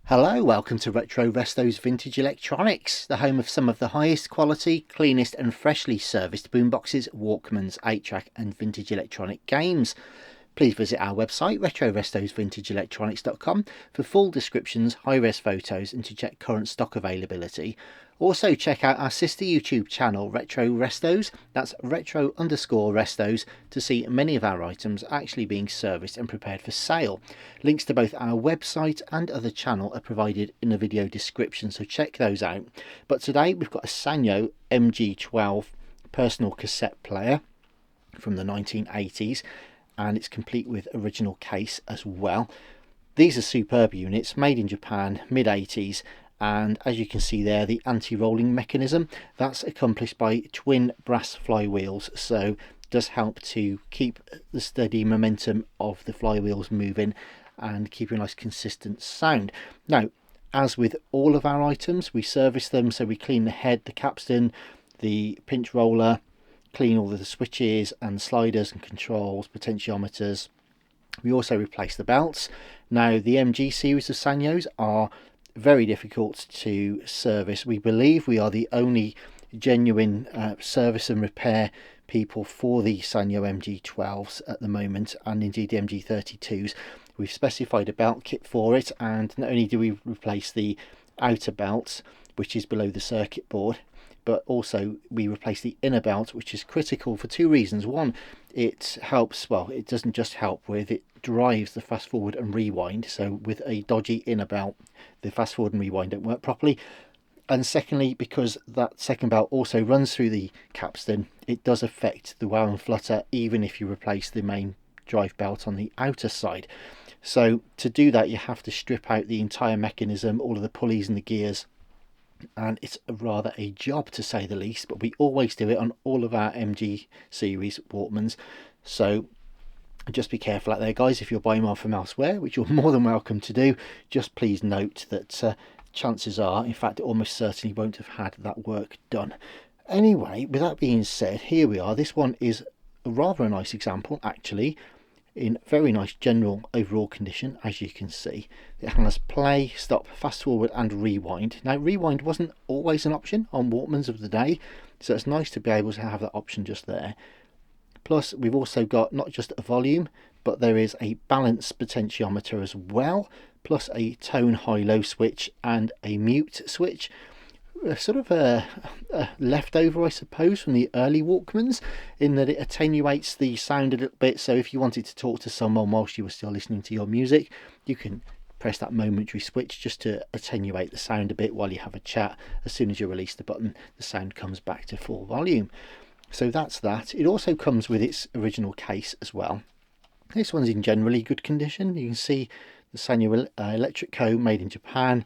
Hello, welcome to Retro Restos Vintage Electronics, the home of some of the highest quality, cleanest and freshly serviced boomboxes, Walkmans, 8-track and vintage electronic games. Please visit our website retrorestosvintageelectronics.com for full descriptions, high-res photos and to check current stock availability. Also check out our sister YouTube channel Retro Restos, that's retro_restos, to see many of our items actually being serviced and prepared for sale. Links to both our website and other channel are provided in the video description, so check those out. But today we've got a Sanyo MG12 personal cassette player from the 1980s. And it's complete with original case as well. These are superb units, made in Japan, mid-80s, and as you can see there, the anti-rolling mechanism, that's accomplished by twin brass flywheels, so it does help to keep the steady momentum of the flywheels moving and keep a nice consistent sound. Now, as with all of our items, we service them, so we clean the head, the capstan, the pinch roller, clean all of the switches and sliders and controls, potentiometers. We also replace the belts. Now the MG series of Sanyos are very difficult to service. We believe we are the only genuine service and repair people for the Sanyo MG12s at the moment, and indeed the MG32s. We've specified a belt kit for it, and not only do we replace the outer belt, which is below the circuit board, but also we replace the inner belt, which is critical for two reasons. One, it helps, well, it doesn't just help with, it drives the fast forward and rewind. So with a dodgy inner belt, the fast forward and rewind don't work properly. And secondly, because that second belt also runs through the capstan, it does affect the wow and flutter even if you replace the main drive belt on the outer side. So to do that, you have to strip out the entire mechanism, all of the pulleys and the gears, and it's rather a job to say the least, but we always do it on all of our MG series Walkmans. So just be careful out there, guys. If you're buying one from elsewhere, which you're more than welcome to do, just please note that chances are, in fact it almost certainly won't have had that work done. Anyway, with that being said, here we are. This one is rather a nice example actually, in very nice general overall condition. As you can see, it has play, stop, fast forward and rewind. Now rewind wasn't always an option on Walkmans of the day, so it's nice to be able to have that option just there. Plus we've also got not just a volume, but there is a balance potentiometer as well, plus a tone high-low switch and a mute switch. Sort of a leftover, I suppose, from the early Walkmans, in that it attenuates the sound a little bit. So if you wanted to talk to someone whilst you were still listening to your music, you can press that momentary switch just to attenuate the sound a bit while you have a chat. As soon as you release the button, the sound comes back to full volume. So that's that. It also comes with its original case as well. This one's in generally good condition. You can see the Sanyo Electric Co. made in Japan,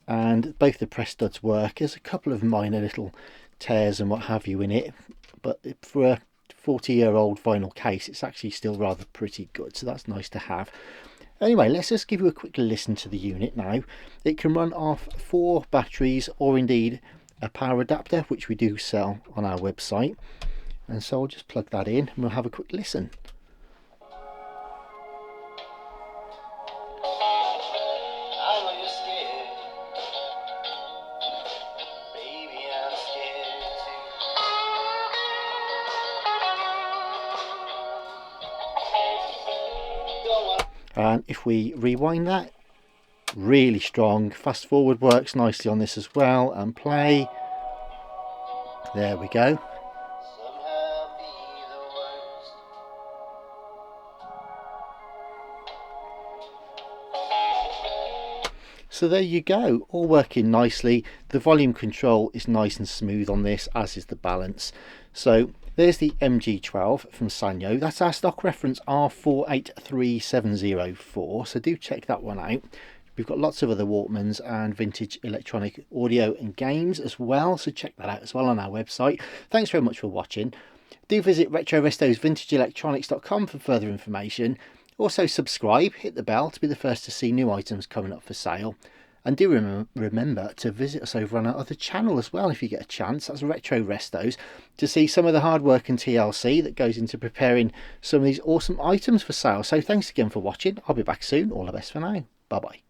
and both the press studs work. There's a couple of minor little tears and what have you in it, but for a 40-year-old vinyl case it's actually still rather pretty good, so that's nice to have. Anyway, let's just give you a quick listen to the unit now. It can run off 4 batteries or indeed a power adapter, which we do sell on our website, and so I'll just plug that in and we'll have a quick listen. And if we rewind that, really strong. Fast forward works nicely on this as well, and play. There we go. So there you go, all working nicely. The volume control is nice and smooth on this, as is the balance. So there's the MG12 from Sanyo. That's our stock reference R483704, so do check that one out. We've got lots of other Walkmans and vintage electronic audio and games as well, so check that out as well on our website. Thanks very much for watching. Do visit retrorestosvintageelectronics.com for further information. Also subscribe, hit the bell to be the first to see new items coming up for sale. And do remember to visit us over on our other channel as well if you get a chance. That's Retro Restos, to see some of the hard work and TLC that goes into preparing some of these awesome items for sale. So thanks again for watching. I'll be back soon. All the best for now. Bye bye.